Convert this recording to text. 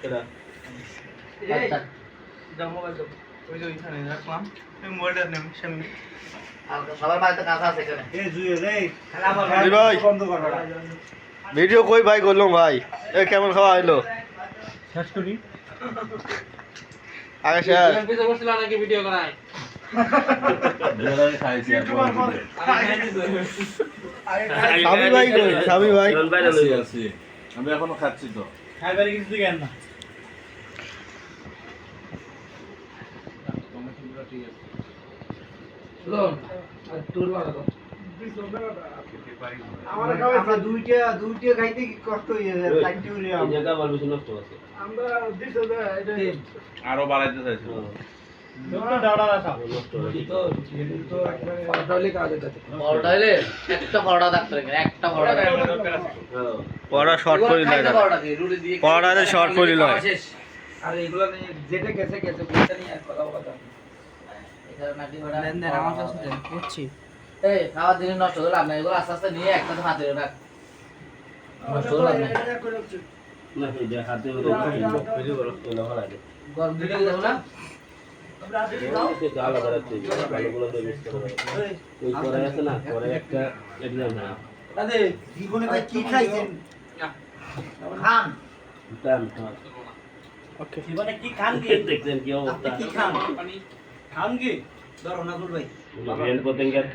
কেডা আচ্ছা যাও মোবাইল দাও ওই যে ওইখানে রাখলাম এই মোবাইলটা নেম সামনে আর সবার বাড়িতে কাঁচা আছে এখানে এ জুয়ে রে খালা আমার জি ভাই বন্ধ কর ভিডিও কই ভাই করলাম ভাই এ কেমন খাওয়া হইলো শেষ করি আগে স্যার পিছে বসছিল নাকি ভিডিও করায় বেলায় খাইছি আর পরে সামি ভাই কই সামি ভাই আছি, আছি। আমি এখনো খাচ্ছি তো খাইবারে কিছু তুই কেন না শুনুন আর টুর বানাবো আমরা দুইটা খাইতে কি কষ্ট হয়ে যায় চারটি উড়ে এই জায়গা আমার বেশি নষ্ট আছে আমরা দিছো না এটা আরো বাড়াইতে চাইছি তো ডাড়া রাখা নষ্ট হয়ে তো একবারে পরোটা হলে একটা পরোটা ডাক্তার একটা পরোটা পড়া শর্ট করে লয় না পরোটা দিয়ে রুটি দিয়ে পরোটাতে শর্ট করে লয় শেষ আর এগুলো নিয়ে যেটা গেছে বুঝতে নিয়ে আর কথা বলা এখানে নাকি ওটা দেন দেন আমার কাছে দেন বুঝছি এই খাওয়ার জিনিস নষ্ট হলো আপনার এগুলো আস্তে আস্তে নিয়ে একটা হাতে রাখ নষ্ট হলো আপনার না এই যে হাতে ভিডিও করো না ভালো লাগে গরম ভিডিও দেবো না এই যে আলাদা রাখতে ভালোগুলো তো মিক্স করে ওই পরে আছে না পরে একটা এক্সাম না দাদা জীবনে ভাই কি খাইছেন খান টান ওকে জীবনে কি খান কি দেখছেন কি অবস্থা কি খান খান কি ধরো না ভাই ভেন পতেঙ্গার